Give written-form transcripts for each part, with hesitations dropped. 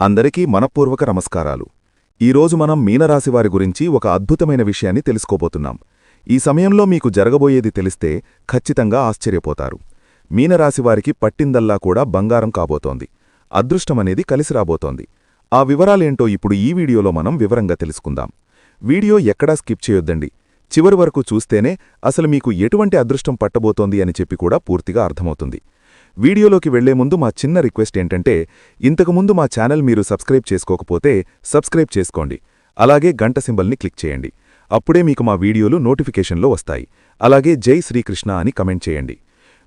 అందరికీ మనఃపూర్వక నమస్కారాలు. ఈరోజు మనం మీనరాశివారి గురించి ఒక అద్భుతమైన విషయాన్ని తెలుసుకోబోతున్నాం. ఈ సమయంలో మీకు జరగబోయేది తెలిస్తే ఖచ్చితంగా ఆశ్చర్యపోతారు. మీనరాశివారికి పట్టిందల్లా కూడా బంగారం కాబోతోంది. అదృష్టమనేది కలిసిరాబోతోంది. ఆ వివరాలేంటో ఇప్పుడు ఈ వీడియోలో మనం వివరంగా తెలుసుకుందాం. వీడియో ఎక్కడా స్కిప్ చేయొద్దండి. చివరి వరకు చూస్తేనే అసలు మీకు ఎటువంటి అదృష్టం పట్టబోతోంది అని చెప్పి కూడా పూర్తిగా అర్థమవుతుంది. వీడియోలోకి వెళ్లే ముందు మా చిన్న రిక్వెస్ట్ ఏంటంటే, ఇంతకుముందు మా ఛానల్ మీరు సబ్స్క్రైబ్ చేసుకోకపోతే సబ్స్క్రైబ్ చేసుకోండి. అలాగే గంట సింబల్ని క్లిక్ చేయండి. అప్పుడే మీకు మా వీడియోలు నోటిఫికేషన్లో వస్తాయి. అలాగే జై శ్రీకృష్ణ అని కమెంట్ చేయండి.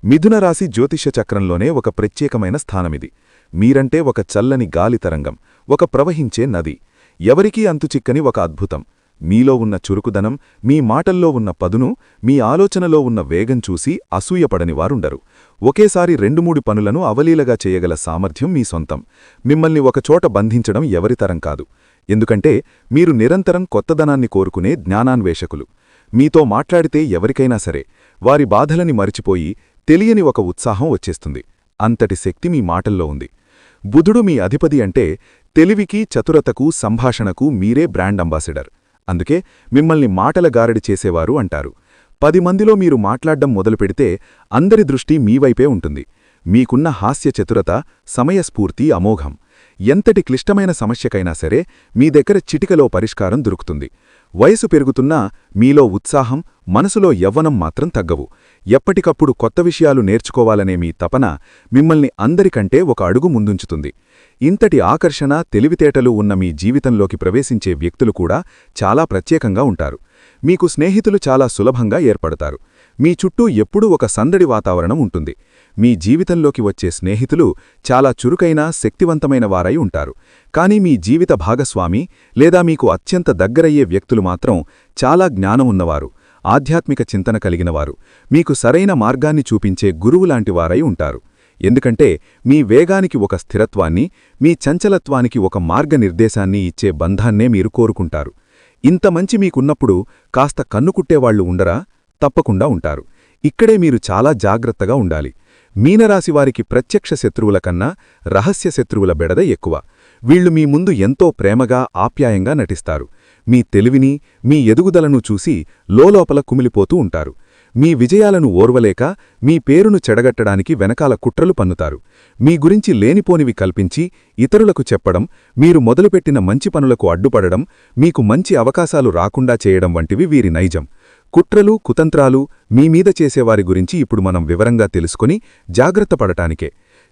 మిథున రాశి జ్యోతిష్య చక్రంలోనే ఒక ప్రత్యేకమైన స్థానమిది. మీరంటే ఒక చల్లని గాలి తరంగం, ఒక ప్రవహించే నది, ఎవరికీ అంతుచిక్కని ఒక అద్భుతం. మీలో ఉన్న చురుకుదనం, మీ మాటల్లో ఉన్న పదును, మీ ఆలోచనలో ఉన్న వేగం చూసి అసూయపడని వారుండరు. ఒకేసారి 2-3 పనులను అవలీలగా చేయగల సామర్థ్యం మీ సొంతం. మిమ్మల్ని ఒకచోట బంధించడం ఎవరితరం కాదు. ఎందుకంటే మీరు నిరంతరం కొత్తదనాన్ని కోరుకునే జ్ఞానాన్వేషకులు. మీతో మాట్లాడితే ఎవరికైనా సరే వారి బాధలని మరిచిపోయి తెలియని ఒక ఉత్సాహం వచ్చేస్తుంది. అంతటి శక్తి మీ మాటల్లో ఉంది. బుధుడు మీ అధిపతి అంటే తెలివికి, చతురతకు, సంభాషణకు మీరే బ్రాండ్ అంబాసిడర్. అందుకే మిమ్మల్ని మాటల గారడి చేసేవారు అంటారు. 10 మందిలో మీరు మాట్లాడ్డం మొదలుపెడితే అందరి దృష్టి మీవైపే ఉంటుంది. మీకున్న హాస్య చతురత, సమయస్ఫూర్తి అమోఘం. ఎంతటి క్లిష్టమైన సమస్యకైనా సరే మీ దగ్గర చిటికలో పరిష్కారం దొరుకుతుంది. వయసు పెరుగుతున్నా మీలో ఉత్సాహం, మనసులో యవ్వనం మాత్రం తగ్గవు. ఎప్పటికప్పుడు కొత్త విషయాలు నేర్చుకోవాలనే మీ తపన మిమ్మల్ని అందరికంటే ఒక అడుగు ముందుంచుతుంది. ఇంతటి ఆకర్షణ, తెలివితేటలు ఉన్న మీ జీవితంలోకి ప్రవేశించే వ్యక్తులు కూడా చాలా ప్రత్యేకంగా ఉంటారు. మీకు స్నేహితులు చాలా సులభంగా ఏర్పడతారు. మీ చుట్టూ ఎప్పుడూ ఒక సందడి వాతావరణం ఉంటుంది. మీ జీవితంలోకి వచ్చే స్నేహితులు చాలా చురుకైన, శక్తివంతమైన వారై ఉంటారు. కానీ మీ జీవిత భాగస్వామి లేదా మీకు అత్యంత దగ్గరయ్యే వ్యక్తులు మాత్రం చాలా జ్ఞానం ఉన్నవారు, ఆధ్యాత్మిక చింతన కలిగినవారు, మీకు సరైన మార్గాన్ని చూపించే గురువులాంటి వారై ఉంటారు. ఎందుకంటే మీ వేగానికి ఒక స్థిరత్వాన్ని, మీ చంచలత్వానికి ఒక మార్గనిర్దేశాన్ని ఇచ్చే బంధాన్నే మీరు కోరుకుంటారు. ఇంత మంచి మీకున్నప్పుడు కాస్త కన్నుకుట్టేవాళ్లు ఉండరా? తప్పకుండా ఉంటారు. ఇక్కడే మీరు చాలా జాగ్రత్తగా ఉండాలి. మీనరాశివారికి ప్రత్యక్ష శత్రువుల కన్నా రహస్య శత్రువుల బెడద ఎక్కువ. వీళ్లు మీ ముందు ఎంతో ప్రేమగా, ఆప్యాయంగా నటిస్తారు. మీ తెలివిని, మీ ఎదుగుదలను చూసి లోలోపల కుమిలిపోతూ ఉంటారు. మీ విజయాలను ఓర్వలేక మీ పేరును చెడగట్టడానికి వెనకాల కుట్రలు పన్నుతారు. మీ గురించి లేనిపోనివి కల్పించి ఇతరులకు చెప్పడం, మీరు మొదలుపెట్టిన మంచి పనులకు అడ్డుపడడం, మీకు మంచి అవకాశాలు రాకుండా చేయడం వంటివి వీరి నైజం. కుట్రలు, కుతంత్రాలు మీమీద చేసేవారి గురించి ఇప్పుడు మనం వివరంగా తెలుసుకుని జాగ్రత్త పడటానికే.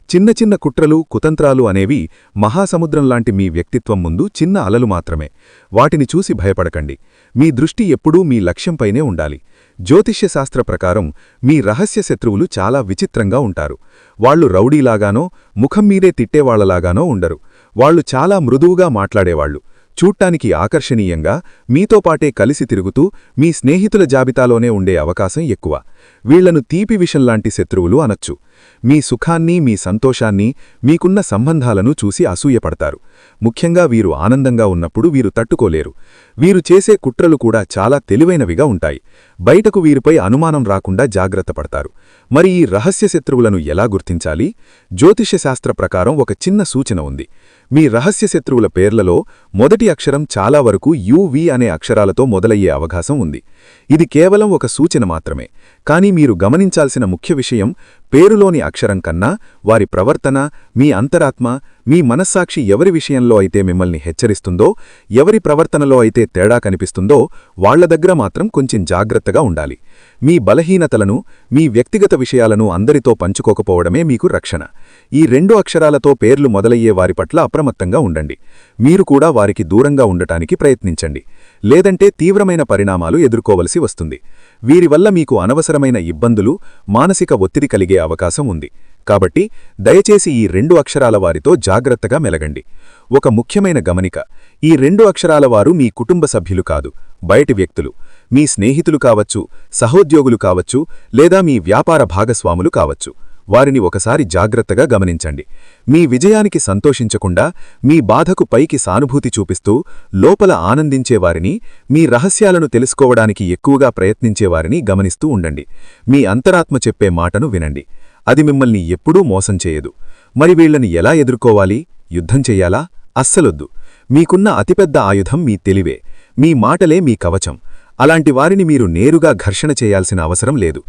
చిన్న చిన్న కుట్రలు, కుతంత్రాలు అనేవి మహాసముద్రంలాంటి మీ వ్యక్తిత్వం ముందు చిన్న అలలు మాత్రమే. వాటిని చూసి భయపడకండి. మీ దృష్టి ఎప్పుడూ మీ లక్ష్యంపైనే ఉండాలి. జ్యోతిష్యశాస్త్ర ప్రకారం మీ రహస్య శత్రువులు చాలా విచిత్రంగా ఉంటారు. వాళ్లు రౌడీలాగానో, ముఖం మీదే తిట్టేవాళ్లలాగానో ఉండరు. వాళ్లు చాలా మృదువుగా మాట్లాడేవాళ్లు, చూడ్డానికి ఆకర్షణీయంగా, మీతో పాటే కలిసి తిరుగుతూ మీ స్నేహితుల జాబితాలోనే ఉండే అవకాశం ఎక్కువ. వీళ్లను తీపి విషంలాంటి శత్రువులు అనొచ్చు. మీ సుఖాన్ని, మీ సంతోషాన్ని, మీకున్న సంబంధాలను చూసి అసూయపడతారు. ముఖ్యంగా వీరు ఆనందంగా ఉన్నప్పుడు వీరు తట్టుకోలేరు. వీరు చేసే కుట్రలు కూడా చాలా తెలివైనవిగా ఉంటాయి. బయటకు వీరిపై అనుమానం రాకుండా జాగ్రత్త పడతారు. మరి ఈ రహస్య శత్రువులను ఎలా గుర్తించాలి? జ్యోతిష్యశాస్త్ర ప్రకారం ఒక చిన్న సూచన ఉంది. మీ రహస్య శత్రువుల పేర్లలో మొదటి అక్షరం చాలా వరకు యువి అనే అక్షరాలతో మొదలయ్యే అవకాశం ఉంది. ఇది కేవలం ఒక సూచన మాత్రమే. కానీ మీరు గమనించాల్సిన ముఖ్య విషయం, పేరులోని అక్షరం కన్నా వారి ప్రవర్తన, మీ అంతరాత్మ, మీ మనస్సాక్షి ఎవరి విషయంలో అయితే మిమ్మల్ని హెచ్చరిస్తుందో, ఎవరి ప్రవర్తనలో అయితే తేడా కనిపిస్తుందో వాళ్ల దగ్గర మాత్రం కొంచెం జాగ్రత్తగా ఉండాలి. మీ బలహీనతలను, మీ వ్యక్తిగత విషయాలను అందరితో పంచుకోకపోవడమే మీకు రక్షణ. ఈ 2 అక్షరాలతో పేర్లు మొదలయ్యే వారి పట్ల అప్రమత్తంగా ఉండండి. మీరు కూడా వారికి దూరంగా ఉండటానికి ప్రయత్నించండి. లేదంటే తీవ్రమైన పరిణామాలు ఎదుర్కోవలసి వస్తుంది. వీరి వల్ల మీకు అనవసరమైన ఇబ్బందులు, మానసిక ఒత్తిడి కలిగే అవకాశం ఉంది. కాబట్టి దయచేసి ఈ 2 అక్షరాల వారితో జాగ్రత్తగా మెలగండి. ఒక ముఖ్యమైన గమనిక, ఈ 2 అక్షరాల వారు మీ కుటుంబ సభ్యులు కాదు, బయటి వ్యక్తులు. మీ స్నేహితులు కావచ్చు, సహోద్యోగులు కావచ్చు, లేదా మీ వ్యాపార భాగస్వాములు కావచ్చు. వారిని ఒకసారి జాగ్రత్తగా గమనించండి. మీ విజయానికి సంతోషించకుండా, మీ బాధకు పైకి సానుభూతి చూపిస్తూ లోపల ఆనందించేవారిని, మీ రహస్యాలను తెలుసుకోవడానికి ఎక్కువగా ప్రయత్నించేవారిని గమనిస్తూ ఉండండి. మీ అంతరాత్మ చెప్పే మాటను వినండి. అది మిమ్మల్ని ఎప్పుడూ మోసం చేయదు. మరి వీళ్లని ఎలా ఎదుర్కోవాలి? యుద్ధం చెయ్యాలా? అస్సలొద్దు. మీకున్న అతిపెద్ద ఆయుధం మీ తెలివే, మీ మాటలే మీ కవచం. అలాంటి వారిని మీరు నేరుగా ఘర్షణ చేయాల్సిన అవసరం లేదు.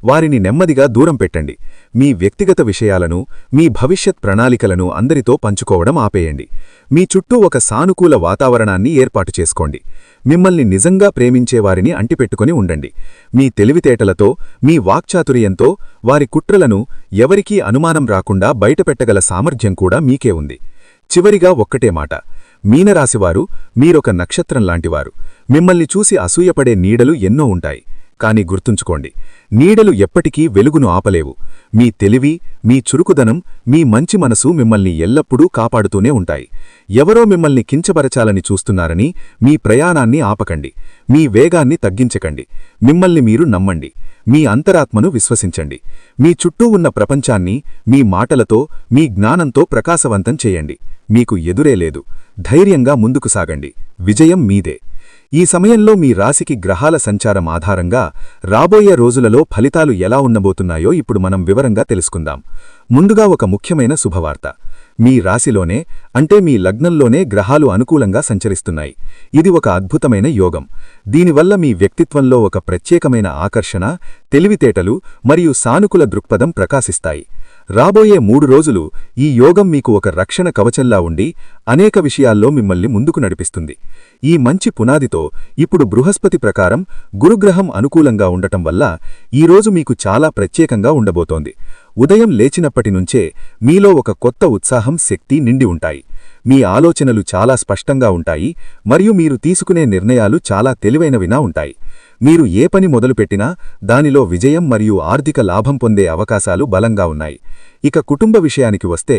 వారిని నెమ్మదిగా దూరం పెట్టండి. మీ వ్యక్తిగత విషయాలను, మీ భవిష్యత్ ప్రణాళికలను అందరితో పంచుకోవడం ఆపేయండి. మీ చుట్టూ ఒక సానుకూల వాతావరణాన్ని ఏర్పాటు చేసుకోండి. మిమ్మల్ని నిజంగా ప్రేమించేవారిని అంటిపెట్టుకుని ఉండండి. మీ తెలివితేటలతో, మీ వాక్చాతుర్యంతో వారి కుట్రలను ఎవరికీ అనుమానం రాకుండా బయటపెట్టగల సామర్థ్యం కూడా మీకే ఉంది. చివరిగా ఒక్కటే మాట, మీనరాశివారు మీరొక నక్షత్రం లాంటివారు. మిమ్మల్ని చూసి అసూయపడే నీడలు ఎన్నో ఉంటాయి. కాని గుర్తుంచుకోండి, నీడలు ఎప్పటికీ వెలుగును ఆపలేవు. మీ తెలివి, మీ చురుకుదనం, మీ మంచి మనసు మిమ్మల్ని ఎల్లప్పుడూ కాపాడుతూనే ఉంటాయి. ఎవరో మిమ్మల్ని కించపరచాలని చూస్తున్నారని మీ ప్రయాణాన్ని ఆపకండి. మీ వేగాన్ని తగ్గించకండి. మిమ్మల్ని మీరు నమ్మండి. మీ అంతరాత్మను విశ్వసించండి. మీ చుట్టూ ఉన్న ప్రపంచాన్ని మీ మాటలతో, మీ జ్ఞానంతో ప్రకాశవంతం చేయండి. మీకు ఎదురే లేదు. ధైర్యంగా ముందుకు సాగండి. విజయం మీదే. ఈ సమయంలో మీ రాశికి గ్రహాల సంచారం ఆధారంగా రాబోయే రోజులలో ఫలితాలు ఎలా ఉండబోతున్నాయో ఇప్పుడు మనం వివరంగా తెలుసుకుందాం. ముందుగా ఒక ముఖ్యమైన శుభవార్త. మీ రాశిలోనే, అంటే మీ లగ్నంలోనే గ్రహాలు అనుకూలంగా సంచరిస్తున్నాయి. ఇది ఒక అద్భుతమైన యోగం. దీనివల్ల మీ వ్యక్తిత్వంలో ఒక ప్రత్యేకమైన ఆకర్షణ, తెలివితేటలు మరియు సానుకూల దృక్పథం ప్రకాశిస్తాయి. రాబోయే 3 రోజులు ఈ యోగం మీకు ఒక రక్షణ కవచంలా ఉండి అనేక విషయాల్లో మిమ్మల్ని ముందుకు నడిపిస్తుంది. ఈ మంచి పునాదితో ఇప్పుడు బృహస్పతి ప్రకారం గురుగ్రహం అనుకూలంగా ఉండటం వల్ల ఈరోజు మీకు చాలా ప్రత్యేకంగా ఉండబోతోంది. ఉదయం లేచినప్పటినుంచే మీలో ఒక కొత్త ఉత్సాహం, శక్తి నిండి ఉంటాయి. మీ ఆలోచనలు చాలా స్పష్టంగా ఉంటాయి మరియు మీరు తీసుకునే నిర్ణయాలు చాలా తెలివైనవిగా ఉంటాయి. మీరు ఏ పని మొదలుపెట్టినా దానిలో విజయం మరియు ఆర్థిక లాభం పొందే అవకాశాలు బలంగా ఉన్నాయి. ఇక కుటుంబ విషయానికి వస్తే,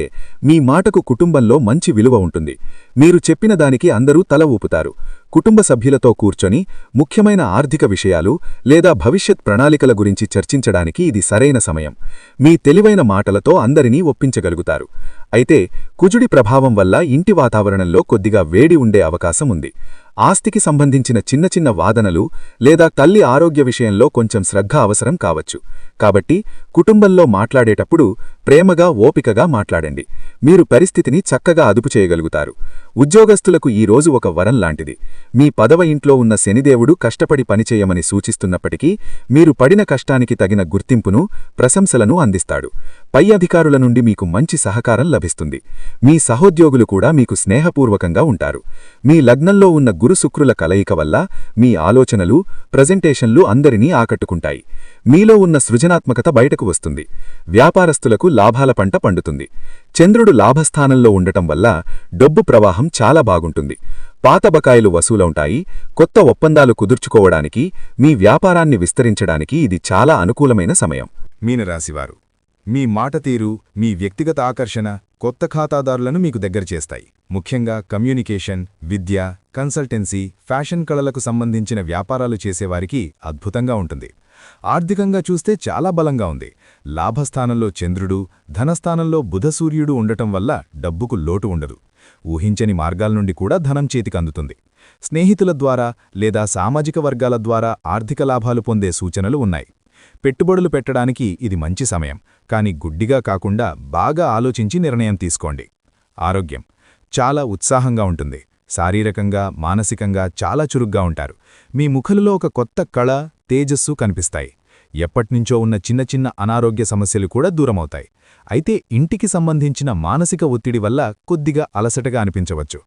మీ మాటకు కుటుంబంలో మంచి విలువ ఉంటుంది. మీరు చెప్పిన దానికి అందరూ తల ఊపుతారు. కుటుంబ సభ్యులతో కూర్చొని ముఖ్యమైన ఆర్థిక విషయాలు లేదా భవిష్యత్ ప్రణాళికల గురించి చర్చించడానికి ఇది సరైన సమయం. మీ తెలివైన మాటలతో అందరినీ ఒప్పించగలుగుతారు. అయితే కుజుడి ప్రభావం వల్ల ఇంటి వాతావరణంలో కొద్దిగా వేడి ఉండే అవకాశం ఉంది. ఆస్తికి సంబంధించిన చిన్న చిన్న వాదనలు లేదా తల్లి ఆరోగ్య విషయంలో కొంచెం శ్రద్ధ అవసరం కావచ్చు. కాబట్టి కుటుంబంలో మాట్లాడేటప్పుడు ప్రేమగా, ఓపికగా మాట్లాడండి. మీరు పరిస్థితిని చక్కగా అదుపు చేయగలుగుతారు. ఉద్యోగస్తులకు ఈ రోజు ఒక వరం లాంటిది. మీ 10వ ఇంట్లో ఉన్న శనిదేవుడు కష్టపడి పనిచేయమని సూచిస్తున్నప్పటికీ మీరు పడిన కష్టానికి తగిన గుర్తింపును, ప్రశంసలను అందిస్తాడు. పై అధికారుల నుండి మీకు మంచి సహకారం లభిస్తుంది. మీ సహోద్యోగులు కూడా మీకు స్నేహపూర్వకంగా ఉంటారు. మీ లగ్నంలో ఉన్న గురు శుక్రుల కలయిక వల్ల మీ ఆలోచనలు, ప్రెజెంటేషన్లు అందరినీ ఆకట్టుకుంటాయి. మీలో ఉన్న సృజనాత్మకత బయటకు వస్తుంది. వ్యాపారస్తులకు లాభాల పంట పండుతుంది. చంద్రుడు లాభస్థానంలో ఉండటం వల్ల డబ్బు ప్రవాహం చాలా బాగుంటుంది. పాత బకాయిలు వసూలవుతాయి. కొత్త ఒప్పందాలు కుదుర్చుకోవడానికి, మీ వ్యాపారాన్ని విస్తరించడానికి ఇది చాలా అనుకూలమైన సమయం. మీనరాశివారు, మీ మాట తీరు, మీ వ్యక్తిగత ఆకర్షణ కొత్త ఖాతాదారులను మీకు దగ్గర చేస్తాయి. ముఖ్యంగా కమ్యూనికేషన్, విద్య, కన్సల్టెన్సీ, ఫ్యాషన్ కళలకు సంబంధించిన వ్యాపారాలు చేసేవారికి అద్భుతంగా ఉంటుంది. ఆర్థికంగా చూస్తే చాలా బలంగా ఉంది. లాభస్థానంలో చంద్రుడు, ధనస్థానంలో బుధసూర్యుడు ఉండటం వల్ల డబ్బుకు లోటు ఉండదు. ఊహించని మార్గాల నుండి కూడా ధనం చేతికందుతుంది. స్నేహితుల ద్వారా లేదా సామాజిక వర్గాల ద్వారా ఆర్థిక లాభాలు పొందే సూచనలు ఉన్నాయి. పెట్టుబడులు పెట్టడానికి ఇది మంచి సమయం, కానీ గుడ్డిగా కాకుండా బాగా ఆలోచించి నిర్ణయం తీసుకోండి. ఆరోగ్యం చాలా ఉత్సాహంగా ఉంటుంది. శారీరకంగా, మానసికంగా చాలా చురుగ్గా ఉంటారు. మీ ముఖంలో ఒక కొత్త కళ, తేజస్సు కనిపిస్తాయి. ఎప్పట్నుంచో ఉన్న చిన్న చిన్న అనారోగ్య సమస్యలు కూడా దూరమవుతాయి. అయితే ఇంటికి సంబంధించిన మానసిక ఒత్తిడి వల్ల కొద్దిగా అలసటగా అనిపించవచ్చు.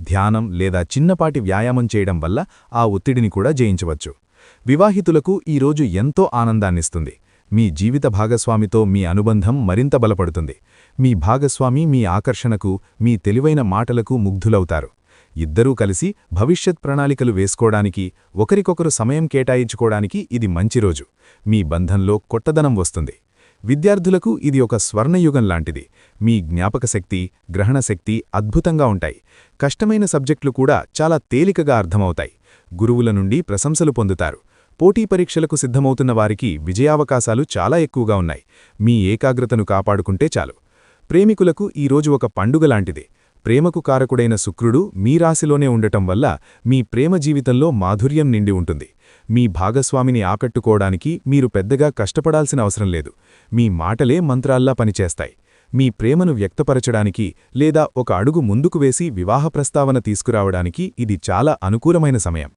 ధ్యానం లేదా చిన్నపాటి వ్యాయామం చేయడం వల్ల ఆ ఒత్తిడిని కూడా జయించవచ్చు. వివాహితులకు ఈరోజు ఎంతో ఆనందాన్నిస్తుంది. మీ జీవిత భాగస్వామితో మీ అనుబంధం మరింత బలపడుతుంది. మీ భాగస్వామి మీ ఆకర్షణకు, మీ తెలివైన మాటలకు ముగ్ధులవుతారు. ఇద్దరూ కలిసి భవిష్యత్ ప్రణాళికలు వేసుకోవడానికి, ఒకరికొకరు సమయం కేటాయించుకోవడానికి ఇది మంచి రోజు. మీ బంధంలో కొత్తదనం వస్తుంది. విద్యార్థులకు ఇది ఒక స్వర్ణయుగం లాంటిది. మీ జ్ఞాపకశక్తి, గ్రహణశక్తి అద్భుతంగా ఉంటాయి. కష్టమైన సబ్జెక్టులు కూడా చాలా తేలికగా అర్థమవుతాయి. గురువుల నుండి ప్రశంసలు పొందుతారు. పోటీ పరీక్షలకు సిద్ధమవుతున్న వారికి విజయావకాశాలు చాలా ఎక్కువగా ఉన్నాయి. మీ ఏకాగ్రతను కాపాడుకుంటే చాలు. ప్రేమికులకు ఈరోజు ఒక పండుగ లాంటిది. ప్రేమకు కారకుడైన శుక్రుడు మీ రాశిలోనే ఉండటం వల్ల మీ ప్రేమ జీవితంలో మాధుర్యం నిండి ఉంటుంది. మీ భాగస్వామిని ఆకట్టుకోవడానికి మీరు పెద్దగా కష్టపడాల్సిన అవసరం లేదు. మీ మాటలే మంత్రాల్లా పనిచేస్తాయి. మీ ప్రేమను వ్యక్తపరచడానికి లేదా ఒక అడుగు ముందుకు వేసి వివాహ ప్రస్తావన తీసుకురావడానికి ఇది చాలా అనుకూలమైన సమయం.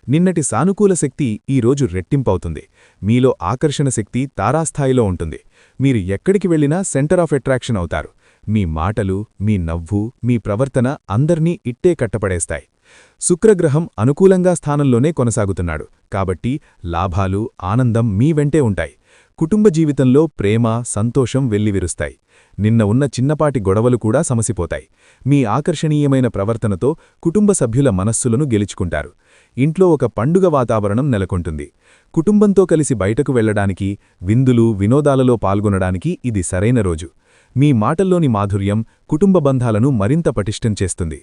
నిన్నటి సానుకూల శక్తి ఈరోజు రెట్టింపవుతుంది. మీలో ఆకర్షణ శక్తి తారాస్థాయిలో ఉంటుంది. మీరు ఎక్కడికి వెళ్లినా సెంటర్ ఆఫ్ అట్రాక్షన్ అవుతారు. మీ మాటలు, మీ నవ్వు, మీ ప్రవర్తన అందర్నీ ఇట్టే కట్టపడేస్తాయి. శుక్రగ్రహం అనుకూలంగా స్థానంలోనే కొనసాగుతున్నాడు కాబట్టి లాభాలు, ఆనందం మీ వెంటే ఉంటాయి. కుటుంబ జీవితంలో ప్రేమ, సంతోషం వెల్లివిరుస్తాయి. నిన్న ఉన్న చిన్నపాటి గొడవలు కూడా సమసిపోతాయి. మీ ఆకర్షణీయమైన ప్రవర్తనతో కుటుంబ సభ్యుల మనస్సులను గెలుచుకుంటారు. ఇంట్లో ఒక పండుగ వాతావరణం నెలకొంటుంది. కుటుంబంతో కలిసి బయటకు వెళ్లడానికి, విందులు, వినోదాలలో పాల్గొనడానికి ఇది సరైన రోజు. మీ మాటల్లోని మాధుర్యం కుటుంబ బంధాలను మరింత పటిష్టం చేస్తుంది.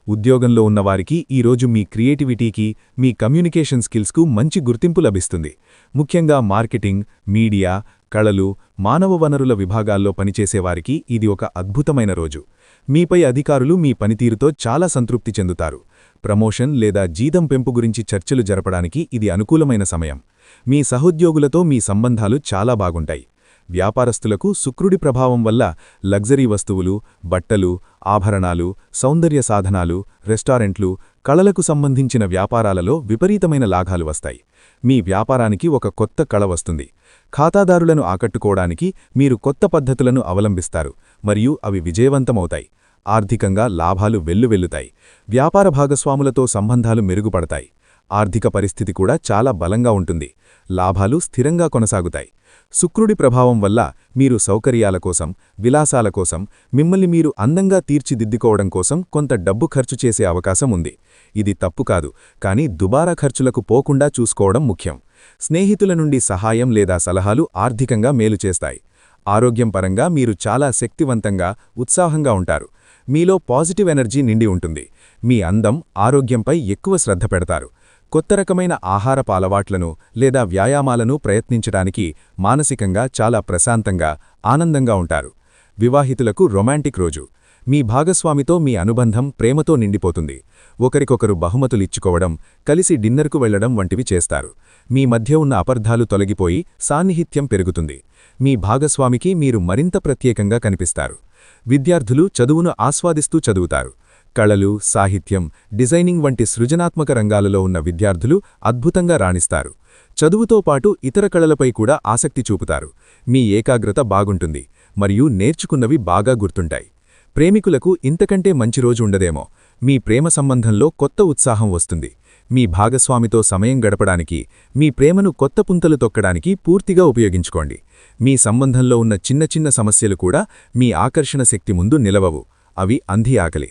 ఉద్యోగంలో ఉన్నవారికి ఈరోజు మీ క్రియేటివిటీకి, మీ కమ్యూనికేషన్ స్కిల్స్కు మంచి గుర్తింపు లభిస్తుంది. ముఖ్యంగా మార్కెటింగ్, మీడియా, కళలు, మానవ వనరుల విభాగాల్లో పనిచేసేవారికి ఇది ఒక అద్భుతమైన రోజు. మీపై అధికారులు మీ పనితీరుతో చాలా సంతృప్తి చెందుతారు. ప్రమోషన్ లేదా జీతం పెంపు గురించి చర్చలు జరపడానికి ఇది అనుకూలమైన సమయం. మీ సహోద్యోగులతో మీ సంబంధాలు చాలా బాగుంటాయి. వ్యాపారస్తులకు శుక్రుడి ప్రభావం వల్ల లగ్జరీ వస్తువులు, బట్టలు, ఆభరణాలు, సౌందర్య సాధనాలు, రెస్టారెంట్లు, కళలకు సంబంధించిన వ్యాపారాలలో విపరీతమైన లాభాలు వస్తాయి. మీ వ్యాపారానికి ఒక కొత్త కళ వస్తుంది. ఖాతాదారులను ఆకట్టుకోవడానికి మీరు కొత్త పద్ధతులను అవలంబిస్తారు మరియు అవి విజయవంతమవుతాయి. ఆర్థికంగా లాభాలు వెల్లువెల్లుతాయి. వ్యాపార భాగస్వాములతో సంబంధాలు మెరుగుపడతాయి. ఆర్థిక పరిస్థితి కూడా చాలా బలంగా ఉంటుంది. లాభాలు స్థిరంగా కొనసాగుతాయి. శుక్రుడి ప్రభావం వల్ల మీరు సౌకర్యాల కోసం, విలాసాల కోసం, మిమ్మల్ని మీరు అందంగా తీర్చిదిద్దుకోవడం కోసం కొంత డబ్బు ఖర్చు చేసే అవకాశం ఉంది. ఇది తప్పు కాదు, కానీ దుబారా ఖర్చులకు పోకుండా చూసుకోవడం ముఖ్యం. స్నేహితుల నుండి సహాయం లేదా సలహాలు ఆర్థికంగా మేలు చేస్తాయి. ఆరోగ్యం పరంగా మీరు చాలా శక్తివంతంగా, ఉత్సాహంగా ఉంటారు. మీలో పాజిటివ్ ఎనర్జీ నిండి ఉంటుంది. మీ అందం, ఆరోగ్యంపై ఎక్కువ శ్రద్ధ పెడతారు. కొత్త రకమైన ఆహారపు అలవాట్లను లేదా వ్యాయామాలను ప్రయత్నించడానికి మానసికంగా చాలా ప్రశాంతంగా, ఆనందంగా ఉంటారు. వివాహితులకు రొమాంటిక్ రోజు. మీ భాగస్వామితో మీ అనుబంధం ప్రేమతో నిండిపోతుంది. ఒకరికొకరు బహుమతులిచ్చుకోవడం, కలిసి డిన్నర్కు వెళ్లడం వంటివి చేస్తారు. మీ మధ్య ఉన్న అపర్ధాలు తొలగిపోయి సాన్నిహిత్యం పెరుగుతుంది. మీ భాగస్వామికి మీరు మరింత ప్రత్యేకంగా కనిపిస్తారు. విద్యార్థులు చదువును ఆస్వాదిస్తూ చదువుతారు. కళలు, సాహిత్యం, డిజైనింగ్ వంటి సృజనాత్మక రంగాలలో ఉన్న విద్యార్థులు అద్భుతంగా రాణిస్తారు. చదువుతో పాటు ఇతర కళలపై కూడా ఆసక్తి చూపుతారు. మీ ఏకాగ్రత బాగుంటుంది మరియు నేర్చుకున్నవి బాగా గుర్తుంటాయి. ప్రేమికులకు ఇంతకంటే మంచి రోజు ఉండదేమో. మీ ప్రేమ సంబంధంలో కొత్త ఉత్సాహం వస్తుంది. మీ భాగస్వామితో సమయం గడపడానికి, మీ ప్రేమను కొత్త పుంతలు తొక్కడానికి పూర్తిగా ఉపయోగించుకోండి. మీ సంబంధంలో ఉన్న చిన్న చిన్న సమస్యలు కూడా మీ ఆకర్షణ శక్తి ముందు నిలవవు. అవి అంధి ఆకలి.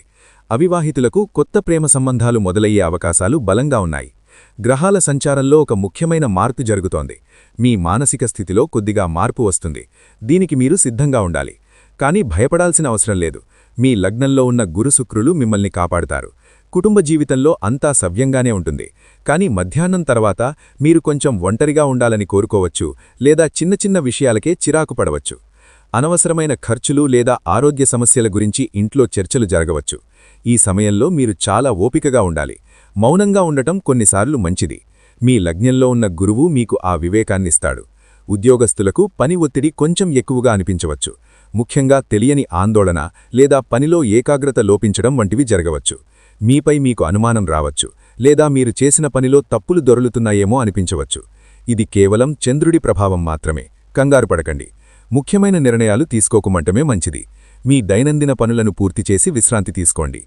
అవివాహితులకు కొత్త ప్రేమ సంబంధాలు మొదలయ్యే అవకాశాలు బలంగా ఉన్నాయి. గ్రహాల సంచారంలో ఒక ముఖ్యమైన మార్పు జరుగుతోంది. మీ మానసిక స్థితిలో కొద్దిగా మార్పు వస్తుంది. దీనికి మీరు సిద్ధంగా ఉండాలి. కానీ భయపడాల్సిన అవసరం లేదు. మీ లగ్నంలో ఉన్న గురు-శుక్రులు మిమ్మల్ని కాపాడుతారు. కుటుంబ జీవితంలో అంతా సవ్యంగానే ఉంటుంది. కానీ మధ్యాహ్నం తర్వాత మీరు కొంచెం ఒంటరిగా ఉండాలని కోరుకోవచ్చు లేదా చిన్న చిన్న విషయాలకే చిరాకు పడవచ్చు. అనవసరమైన ఖర్చులు లేదా ఆరోగ్య సమస్యల గురించి ఇంట్లో చర్చలు జరగవచ్చు. ఈ సమయంలో మీరు చాలా ఓపికగా ఉండాలి. మౌనంగా ఉండటం కొన్నిసార్లు మంచిది. మీ లగ్నంలో ఉన్న గురువు మీకు ఆ వివేకాన్నిస్తాడు. ఉద్యోగస్తులకు పని ఒత్తిడి కొంచెం ఎక్కువగా అనిపించవచ్చు. ముఖ్యంగా తెలియని ఆందోళన లేదా పనిలో ఏకాగ్రత లోపించడం వంటివి జరగవచ్చు. మీపై మీకు అనుమానం రావచ్చు లేదా మీరు చేసిన పనిలో తప్పులు దొరలుతున్నాయేమో అనిపించవచ్చు. ఇది కేవలం చంద్రుడి ప్రభావం మాత్రమే. కంగారు పడకండి. ముఖ్యమైన నిర్ణయాలు తీసుకోకుమంటమే మంచిది. మీ దైనందిన పనులను పూర్తిచేసి విశ్రాంతి తీసుకోండి.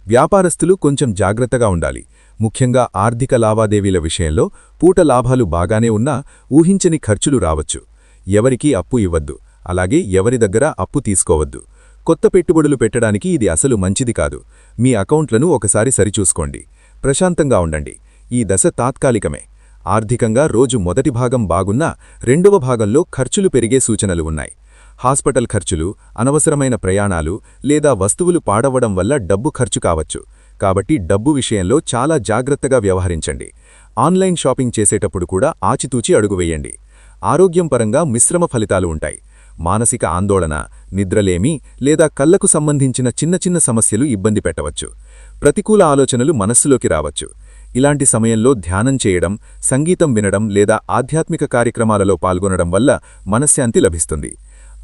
వ్యాపారస్తులు కొంచెం జాగ్రత్తగా ఉండాలి. ముఖ్యంగా ఆర్థిక లావాదేవీల విషయంలో పూట లాభాలు బాగానే ఉన్నా ఊహించని ఖర్చులు రావచ్చు. ఎవరికీ అప్పు ఇవ్వద్దు, అలాగే ఎవరి దగ్గర అప్పు తీసుకోవద్దు. కొత్త పెట్టుబడులు పెట్టడానికి ఇది అసలు మంచిది కాదు. మీ అకౌంట్లను ఒకసారి సరిచూసుకోండి. ప్రశాంతంగా ఉండండి. ఈ దశ తాత్కాలికమే. ఆర్థికంగా రోజు మొదటి భాగం బాగున్నా రెండవ భాగంలో ఖర్చులు పెరిగే సూచనలు ఉన్నాయి. హాస్పిటల్ ఖర్చులు, అనవసరమైన ప్రయాణాలు లేదా వస్తువులు పాడవడం వల్ల డబ్బు ఖర్చు కావచ్చు. కాబట్టి డబ్బు విషయంలో చాలా జాగ్రత్తగా వ్యవహరించండి. ఆన్లైన్ షాపింగ్ చేసేటప్పుడు కూడా ఆచితూచి అడుగు వేయండి. ఆరోగ్యం పరంగా మిశ్రమ ఫలితాలు ఉంటాయి. మానసిక ఆందోళన, నిద్రలేమి లేదా కళ్లకు సంబంధించిన చిన్న చిన్న సమస్యలు ఇబ్బంది పెట్టవచ్చు. ప్రతికూల ఆలోచనలు మనస్సులోకి రావచ్చు. ఇలాంటి సమయంలో ధ్యానం చేయడం, సంగీతం వినడం లేదా ఆధ్యాత్మిక కార్యక్రమాలలో పాల్గొనడం వల్ల మనశ్శాంతి లభిస్తుంది.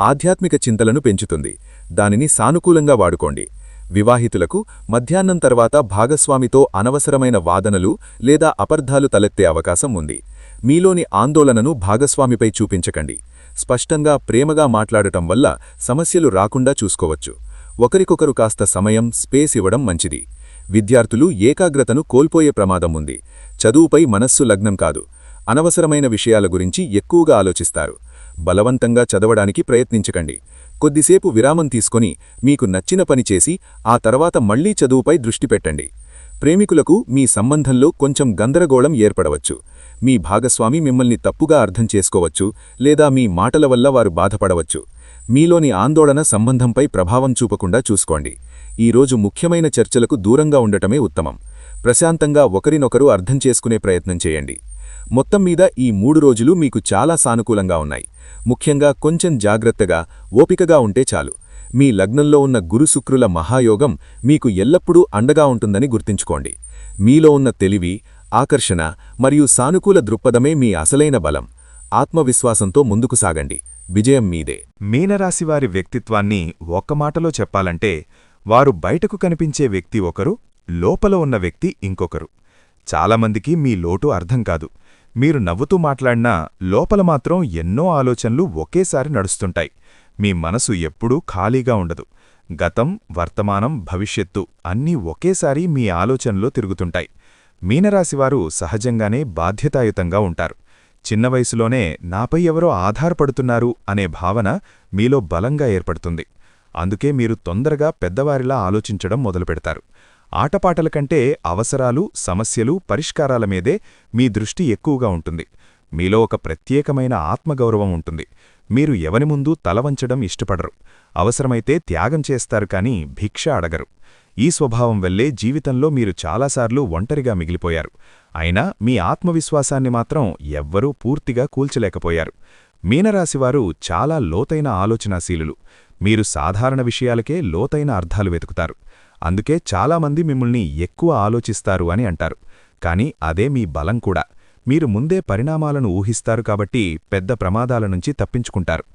ఆధ్యాత్మిక చింతలను పెంచుతుంది. దానిని సానుకూలంగా వాడుకోండి. వివాహితులకు మధ్యాహ్నం తర్వాత భాగస్వామితో అనవసరమైన వాదనలు లేదా అపార్థాలు తలెత్తే అవకాశం ఉంది. మీలోని ఆందోళనను భాగస్వామిపై చూపించకండి. స్పష్టంగా ప్రేమగా మాట్లాడటం వల్ల సమస్యలు రాకుండా చూసుకోవచ్చు. ఒకరికొకరు కాస్త సమయం, స్పేస్ ఇవ్వడం మంచిది. విద్యార్థులు ఏకాగ్రతను కోల్పోయే ప్రమాదం ఉంది. చదువుపై మనస్సు లగ్నం కాదు. అనవసరమైన విషయాల గురించి ఎక్కువగా ఆలోచిస్తారు. బలవంతంగా చదవడానికి ప్రయత్నించకండి. కొద్దిసేపు విరామం తీసుకొని మీకు నచ్చిన పని చేసి ఆ తర్వాత మళ్లీ చదువుపై దృష్టి పెట్టండి. ప్రేమికులకు మీ సంబంధంలో కొంచెం గందరగోళం ఏర్పడవచ్చు. మీ భాగస్వామి మిమ్మల్ని తప్పుగా అర్థం చేసుకోవచ్చు లేదా మీ మాటల వల్ల వారు బాధపడవచ్చు. మీలోని ఆందోళన సంబంధంపై ప్రభావం చూపకుండా చూసుకోండి. ఈరోజు ముఖ్యమైన చర్చలకు దూరంగా ఉండటమే ఉత్తమం. ప్రశాంతంగా ఒకరినొకరు అర్థం చేసుకునే ప్రయత్నం చేయండి. మొత్తం మీద ఈ 3 రోజులు మీకు చాలా సానుకూలంగా ఉన్నాయి. ముఖ్యంగా కొంచెం జాగ్రత్తగా, ఓపికగా ఉంటే చాలు. మీ లగ్నంలో ఉన్న గురు-శుక్రుల మహాయోగం మీకు ఎల్లప్పుడూ అండగా ఉంటుందని గుర్తుంచుకోండి. మీలో ఉన్న తెలివి, ఆకర్షణ మరియు సానుకూల దృక్పథమే మీ అసలైన బలం. ఆత్మవిశ్వాసంతో ముందుకు సాగండి. విజయం మీదే. మీనరాశివారి వ్యక్తిత్వాన్ని ఒక్క మాటలో చెప్పాలంటే, వారు బయటకు కనిపించే వ్యక్తి ఒకరు, లోపల ఉన్న వ్యక్తి ఇంకొకరు. చాలామందికి మీ లోటు అర్థం కాదు. మీరు నవ్వుతూ మాట్లాడినా లోపల మాత్రం ఎన్నో ఆలోచనలు ఒకేసారి నడుస్తుంటాయి. మీ మనసు ఎప్పుడూ ఖాళీగా ఉండదు. గతం, వర్తమానం, భవిష్యత్తు అన్నీ ఒకేసారి మీ ఆలోచనలో తిరుగుతుంటాయి. మీనరాశివారు సహజంగానే బాధ్యతాయుతంగా ఉంటారు. చిన్న వయసులోనే నాపై ఎవరో ఆధారపడుతున్నారు అనే భావన మీలో బలంగా ఏర్పడుతుంది. అందుకే మీరు తొందరగా పెద్దవారిలా ఆలోచించడం మొదలుపెడతారు. ఆటపాటల కంటే అవసరాలు, సమస్యలు, పరిష్కారాల మీదే మీ దృష్టి ఎక్కువగా ఉంటుంది. మీలో ఒక ప్రత్యేకమైన ఆత్మగౌరవం ఉంటుంది. మీరు ఎవరి ముందు తలవంచడం ఇష్టపడరు. అవసరమైతే త్యాగం చేస్తారు కానీ భిక్ష అడగరు. ఈ స్వభావం వల్లే జీవితంలో మీరు చాలాసార్లు ఒంటరిగా మిగిలిపోయారు. అయినా మీ ఆత్మవిశ్వాసాన్ని మాత్రం ఎవ్వరూ పూర్తిగా కూల్చలేకపోయారు. మీనరాశివారు చాలా లోతైన ఆలోచనాశీలులు. మీరు సాధారణ విషయాలకే లోతైన అర్థాలు వెతుకుతారు. అందుకే చాలామంది మిమ్మల్ని ఎక్కువ ఆలోచిస్తారు అని అంటారు. కాని అదే మీ బలం కూడా. మీరు ముందే పరిణామాలను ఊహిస్తారు కాబట్టి పెద్ద ప్రమాదాల నుంచి తప్పించుకుంటారు.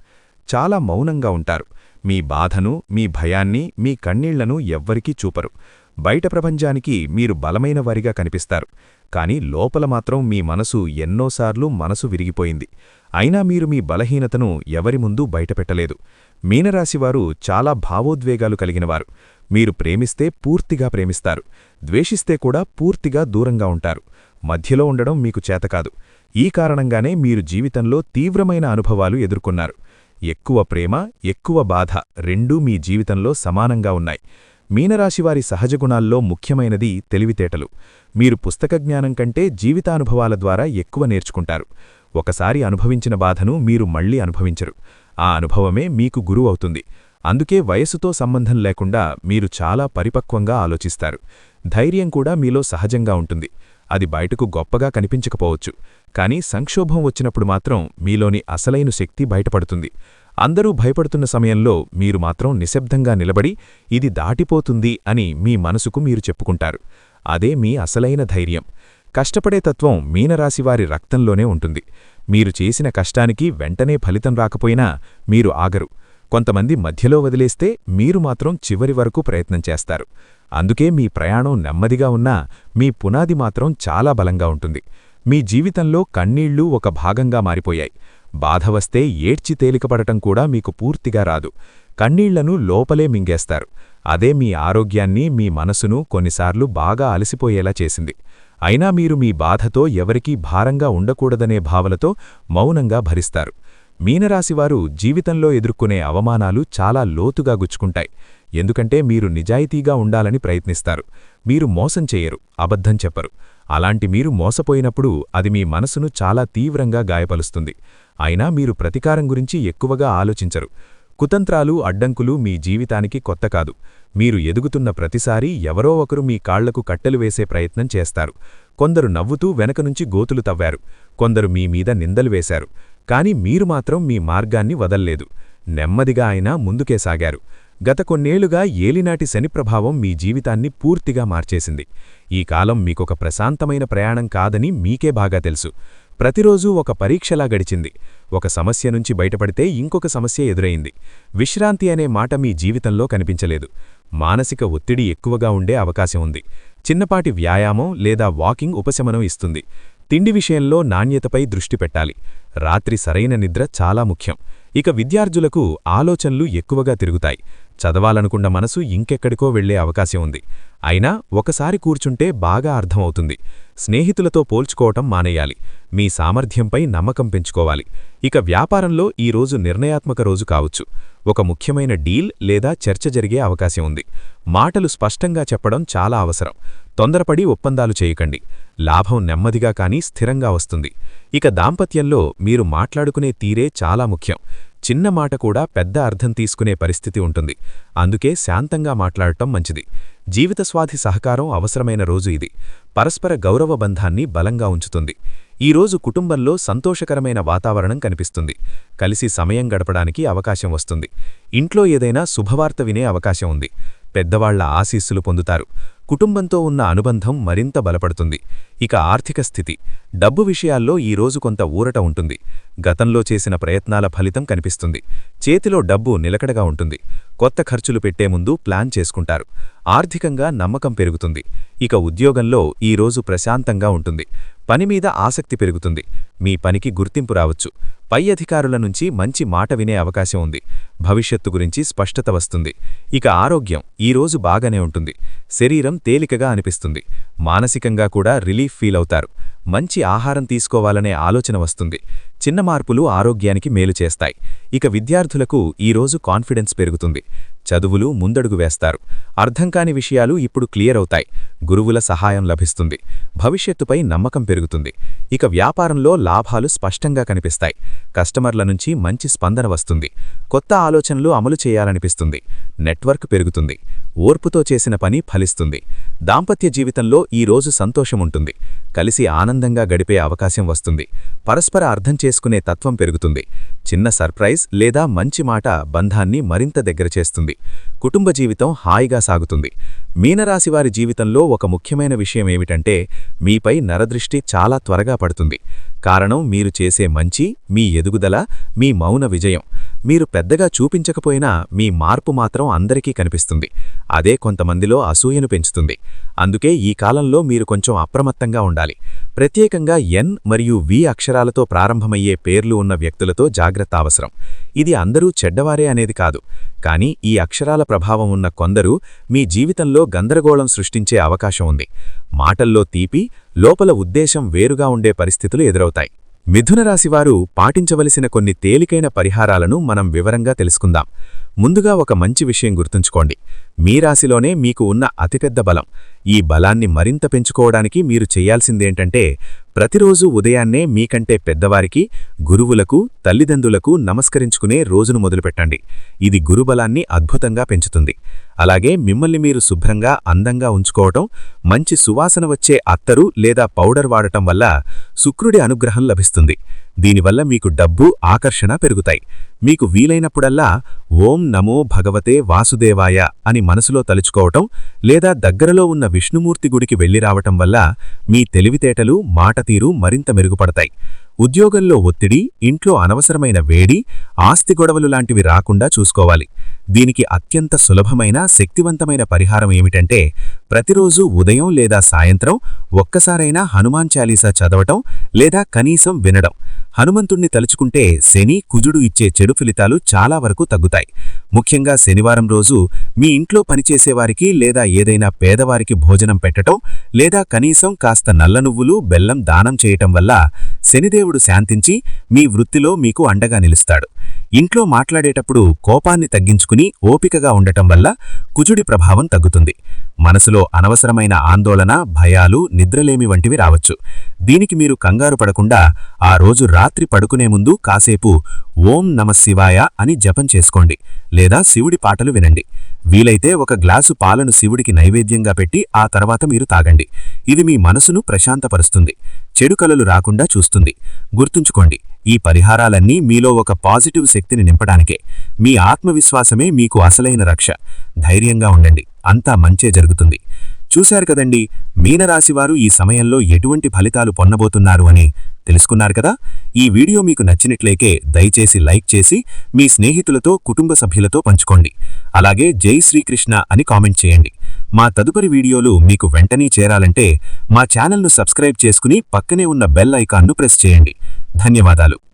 చాలా మౌనంగా ఉంటారు. మీ బాధను, మీ భయాన్ని, మీ కన్నీళ్లను ఎవ్వరికీ చూపరు. బయట ప్రపంచానికి మీరు బలమైన వారిగా కనిపిస్తారు. కాని లోపల మాత్రం మీ మనసు ఎన్నోసార్లు మనసు విరిగిపోయింది. అయినా మీరు మీ బలహీనతను ఎవరి ముందు బయటపెట్టలేదు. మీనరాశివారు చాలా భావోద్వేగాలు కలిగినవారు. మీరు ప్రేమిస్తే పూర్తిగా ప్రేమిస్తారు. ద్వేషిస్తే కూడా పూర్తిగా దూరంగా ఉంటారు. మధ్యలో ఉండడం మీకు చేతకాదు. ఈ కారణంగానే మీరు జీవితంలో తీవ్రమైన అనుభవాలు ఎదుర్కొన్నారు. ఎక్కువ ప్రేమ, ఎక్కువ బాధ రెండూ మీ జీవితంలో సమానంగా ఉన్నాయి. మీనరాశివారి సహజగుణాల్లో ముఖ్యమైనది తెలివితేటలు. మీరు పుస్తకజ్ఞానం కంటే జీవితానుభవాల ద్వారా ఎక్కువ నేర్చుకుంటారు. ఒకసారి అనుభవించిన బాధను మీరు మళ్లీ అనుభవించరు. ఆ అనుభవమే మీకు గురువవుతుంది. అందుకే వయసుతో సంబంధం లేకుండా మీరు చాలా పరిపక్వంగా ఆలోచిస్తారు. ధైర్యం కూడా మీలో సహజంగా ఉంటుంది. అది బయటకు గొప్పగా కనిపించకపోవచ్చు. కానీ సంక్షోభం వచ్చినప్పుడు మాత్రం మీలోని అసలైన శక్తి బయటపడుతుంది. అందరూ భయపడుతున్న సమయంలో మీరు మాత్రం నిశ్శబ్దంగా నిలబడి ఇది దాటిపోతుంది అని మీ మనసుకు మీరు చెప్పుకుంటారు. అదే మీ అసలైన ధైర్యం. కష్టపడే తత్వం మీనరాశివారి రక్తంలోనే ఉంటుంది. మీరు చేసిన కష్టానికి వెంటనే ఫలితం రాకపోయినా మీరు ఆగరు. కొంతమంది మధ్యలో వదిలేస్తే మీరు మాత్రం చివరి వరకు ప్రయత్నం చేస్తారు. అందుకే మీ ప్రయాణం నెమ్మదిగా ఉన్నా మీ పునాది మాత్రం చాలా బలంగా ఉంటుంది. మీ జీవితంలో కన్నీళ్లు ఒక భాగంగా మారిపోయాయి. బాధ వస్తే ఏడ్చి తేలికపడటం కూడా మీకు పూర్తిగా రాదు. కన్నీళ్లను లోపలే మింగేస్తారు. అదే మీ ఆరోగ్యాన్ని, మీ మనసును కొన్నిసార్లు బాగా అలసిపోయేలా చేసింది. అయినా మీరు మీ బాధతో ఎవరికీ భారంగా ఉండకూడదనే భావనతో మౌనంగా భరిస్తారు. మీనరాశివారు జీవితంలో ఎదుర్కొనే అవమానాలు చాలా లోతుగా గుచ్చుకుంటాయి. ఎందుకంటే మీరు నిజాయితీగా ఉండాలని ప్రయత్నిస్తారు. మీరు మోసం చేయరు, అబద్ధం చెప్పరు. అలాంటి మీరు మోసపోయినప్పుడు అది మీ మనసును చాలా తీవ్రంగా గాయపలుస్తుంది. అయినా మీరు ప్రతీకారం గురించి ఎక్కువగా ఆలోచించరు. కుతంత్రాలు, అడ్డంకులు మీ జీవితానికి కొత్త కాదు. మీరు ఎదుగుతున్న ప్రతిసారీ ఎవరో ఒకరు మీ కాళ్లకు కట్టెలు వేసే ప్రయత్నం చేస్తారు. కొందరు నవ్వుతూ వెనకనుంచి గోతులు తవ్వారు. కొందరు మీ మీద నిందలు వేశారు. కాని మీరు మాత్రం మీ మార్గాన్ని వదల్లేదు. నెమ్మదిగా అయినా ముందుకే సాగారు. గత కొన్నేళ్లుగా ఏలినాటి శని ప్రభావం మీ జీవితాన్ని పూర్తిగా మార్చేసింది. ఈ కాలం మీకొక ప్రశాంతమైన ప్రయాణం కాదని మీకే బాగా తెలుసు. ప్రతిరోజూ ఒక పరీక్షలా గడిచింది. ఒక సమస్య నుంచి బయటపడితే ఇంకొక సమస్య ఎదురైంది. విశ్రాంతి అనే మాట మీ జీవితంలో కనిపించలేదు. మానసిక ఒత్తిడి ఎక్కువగా ఉండే అవకాశం ఉంది. చిన్నపాటి వ్యాయామం లేదా వాకింగ్ ఉపశమనం ఇస్తుంది. తిండి విషయంలో నాణ్యతపై దృష్టి పెట్టాలి. రాత్రి సరైన నిద్ర చాలా ముఖ్యం. ఇక విద్యార్థులకు ఆలోచనలు ఎక్కువగా తిరుగుతాయి. చదవాలనుకున్న మనసు ఇంకెక్కడికో వెళ్లే అవకాశం ఉంది. అయినా ఒకసారి కూర్చుంటే బాగా అర్థమవుతుంది. స్నేహితులతో పోల్చుకోవటం మానేయాలి. మీ సామర్థ్యంపై నమ్మకం పెంచుకోవాలి. ఇక వ్యాపారంలో ఈ రోజు నిర్ణయాత్మక రోజు కావచ్చు. ఒక ముఖ్యమైన డీల్ లేదా చర్చ జరిగే అవకాశం ఉంది. మాటలు స్పష్టంగా చెప్పడం చాలా అవసరం. తొందరపడి ఒప్పందాలు చేయకండి. లాభం నెమ్మదిగా కానీ స్థిరంగా వస్తుంది. ఇక దాంపత్యంలో మీరు మాట్లాడుకునే తీరే చాలా ముఖ్యం. చిన్న మాట కూడా పెద్ద అర్థం తీసుకునే పరిస్థితి ఉంటుంది. అందుకే శాంతంగా మాట్లాడటం మంచిది. జీవితస్వాధి సహకారం అవసరమైన రోజు ఇది. పరస్పర గౌరవ బంధాన్ని బలంగా ఉంచుతుంది. ఈ రోజు కుటుంబంలో సంతోషకరమైన వాతావరణం కనిపిస్తుంది. కలిసి సమయం గడపడానికి అవకాశం వస్తుంది. ఇంట్లో ఏదైనా శుభవార్త వినే అవకాశం ఉంది. పెద్దవాళ్ల ఆశీస్సులు పొందుతారు. కుటుంబంతో ఉన్న అనుబంధం మరింత బలపడుతుంది. ఇక ఆర్థిక స్థితి, డబ్బు విషయాల్లో ఈ రోజు కొంత ఊరట ఉంటుంది. గతంలో చేసిన ప్రయత్నాల ఫలితం కనిపిస్తుంది. చేతిలో డబ్బు నిలకడగా ఉంటుంది. కొత్త ఖర్చులు పెట్టే ముందు ప్లాన్ చేసుకుంటారు. ఆర్థికంగా నమ్మకం పెరుగుతుంది. ఇక ఉద్యోగంలో ఈ రోజు ప్రశాంతంగా ఉంటుంది. పనిమీద ఆసక్తి పెరుగుతుంది. మీ పనికి గుర్తింపు రావచ్చు. పై అధికారుల నుంచి మంచి మాట వినే అవకాశం ఉంది. భవిష్యత్తు గురించి స్పష్టత వస్తుంది. ఇక ఆరోగ్యం ఈ రోజు బాగానే ఉంటుంది. శరీరం తేలికగా అనిపిస్తుంది. మానసికంగా కూడా రిలీఫ్ ఫీల్ అవుతారు. మంచి ఆహారం తీసుకోవాలనే ఆలోచన వస్తుంది. చిన్న మార్పులు ఆరోగ్యానికి మేలు చేస్తాయి. ఇక విద్యార్థులకు ఈ రోజు కాన్ఫిడెన్స్ పెరుగుతుంది. చదువులు ముందడుగు వేస్తారు. అర్థంకాని విషయాలు ఇప్పుడు క్లియర్ అవుతాయి. గురువుల సహాయం లభిస్తుంది. భవిష్యత్తుపై నమ్మకం పెరుగుతుంది. ఇక వ్యాపారంలో లాభాలు స్పష్టంగా కనిపిస్తాయి. కస్టమర్ల నుంచి మంచి స్పందన వస్తుంది. కొత్త ఆలోచనలు అమలు చేయాలనిపిస్తుంది. నెట్వర్క్ పెరుగుతుంది. ఓర్పుతో చేసిన పని ఫలిస్తుంది. దాంపత్య జీవితంలో ఈ రోజు సంతోషముంటుంది. కలిసి ఆనందంగా గడిపే అవకాశం వస్తుంది. పరస్పర అర్థం చేసుకునే తత్వం పెరుగుతుంది. చిన్న సర్ప్రైజ్ లేదా మంచి మాట బంధాన్ని మరింత దగ్గర చేస్తుంది. కుటుంబ జీవితం హాయిగా సాగుతుంది. మీనరాశివారి జీవితంలో ఒక ముఖ్యమైన విషయమేమిటంటే మీపై నరదృష్టి చాలా త్వరగా పడుతుంది. కారణం మీరు చేసే మంచి, మీ ఎదుగుదల, మీ మౌన విజయం. మీరు పెద్దగా చూపించకపోయినా మీ మార్పు మాత్రం అందరికీ కనిపిస్తుంది. అదే కొంతమందిలో అసూయను పెంచుతుంది. అందుకే ఈ కాలంలో మీరు కొంచెం అప్రమత్తంగా ఉండాలి. ప్రత్యేకంగా ఎన్ మరియు వి అక్షరాలతో ప్రారంభమయ్యే పేర్లు ఉన్న వ్యక్తులతో జాగ్రత్త అవసరం. ఇది అందరూ చెడ్డవారే అనేది కాదు. కానీ ఈ అక్షరాల ప్రభావం ఉన్న కొందరు మీ జీవితంలో గందరగోళం సృష్టించే అవకాశం ఉంది. మాటల్లో తీపి, లోపల ఉద్దేశం వేరుగా ఉండే పరిస్థితులు ఎదురవుతాయి. మిథునరాశివారు పాటించవలసిన కొన్ని తేలికైన పరిహారాలను మనం వివరంగా తెలుసుకుందాం. ముందుగా ఒక మంచి విషయం గుర్తుంచుకోండి. మీ రాశిలోనే మీకు ఉన్న అతిపెద్ద బలం. ఈ బలాన్ని మరింత పెంచుకోవడానికి మీరు చెయ్యాల్సిందేంటంటే ప్రతిరోజూ ఉదయాన్నే మీకంటే పెద్దవారికి, గురువులకు, తల్లిదండ్రులకు నమస్కరించుకునే రోజును మొదలుపెట్టండి. ఇది గురుబలాన్ని అద్భుతంగా పెంచుతుంది. అలాగే మిమ్మల్ని మీరు శుభ్రంగా, అందంగా ఉంచుకోవటం, మంచి సువాసన వచ్చే అత్తరు లేదా పౌడర్ వాడటం వల్ల శుక్రుడి అనుగ్రహం లభిస్తుంది. దీనివల్ల మీకు డబ్బు, ఆకర్షణ పెరుగుతాయి. మీకు వీలైనప్పుడల్లా ఓం నమో భగవతే వాసుదేవాయ అని మనసులో తలుచుకోవటం లేదా దగ్గరలో ఉన్న విష్ణుమూర్తి గుడికి వెళ్లిరావటం వల్ల మీ తెలివితేటలు, మాటతీరు మరింత మెరుగుపడతాయి. ఉద్యోగంలో ఒత్తిడి, ఇంట్లో అనవసరమైన వేడి, ఆస్తి గొడవలు లాంటివి రాకుండా చూసుకోవాలి. దీనికి అత్యంత సులభమైన, శక్తివంతమైన పరిహారం ఏమిటంటే ప్రతిరోజు ఉదయం లేదా సాయంత్రం ఒక్కసారైనా హనుమాన్ చాలీసా చదవటం లేదా కనీసం వినడం. హనుమంతుణ్ణి తలుచుకుంటే శని, కుజుడు ఇచ్చే చెడు ఫలితాలు చాలా వరకు తగ్గుతాయి. ముఖ్యంగా శనివారం రోజు మీ ఇంట్లో పనిచేసేవారికి లేదా ఏదైనా పేదవారికి భోజనం పెట్టటం లేదా కనీసం కాస్త నల్ల నువ్వులు, బెల్లం దానం చేయటం వల్ల శనిదేవుడు శాంతించి మీ వృత్తిలో మీకు అండగా నిలుస్తాడు. ఇంట్లో మాట్లాడేటప్పుడు కోపాన్ని తగ్గించుకుని ఓపికగా ఉండటం వల్ల కుజుడి ప్రభావం తగ్గుతుంది. మనసులో అనవసరమైన ఆందోళన, భయాలు, నిద్రలేమి వంటివి రావచ్చు. దీనికి మీరు కంగారు పడకుండా ఆ రోజు రాత్రి పడుకునే ముందు కాసేపు ఓం నమఃశివాయ అని జపం చేసుకోండి లేదా శివుడి పాటలు వినండి. వీలైతే ఒక గ్లాసు పాలను శివుడికి నైవేద్యంగా పెట్టి ఆ తర్వాత మీరు తాగండి. ఇది మీ మనసును ప్రశాంతపరుస్తుంది, చెడు కలలు రాకుండా చూస్తుంది. గుర్తుంచుకోండి, ఈ పరిహారాలన్నీ మీలో ఒక పాజిటివ్ శక్తిని నింపడానికే. మీ ఆత్మవిశ్వాసమే మీకు అసలైన రక్ష. ధైర్యంగా ఉండండి, అంతా మంచే జరుగుతుంది. చూశారు కదండి, మీనరాశివారు ఈ సమయంలో ఎటువంటి ఫలితాలు పొందబోతున్నారు అని. తెలుసుకున్నారు కదా? ఈ వీడియో మీకు నచ్చినట్లయితే దయచేసి లైక్ చేసి మీ స్నేహితులతో కుటుంబ సభ్యులతో పంచుకోండి. అలాగే జై శ్రీకృష్ణ అని కామెంట్ చేయండి. మా తదుపరి వీడియోలు మీకు వెంటనే చేరాలంటే మా ఛానల్ను సబ్స్క్రైబ్ చేసుకుని పక్కనే ఉన్న బెల్ ఐకాన్ను ప్రెస్ చేయండి. ధన్యవాదాలు.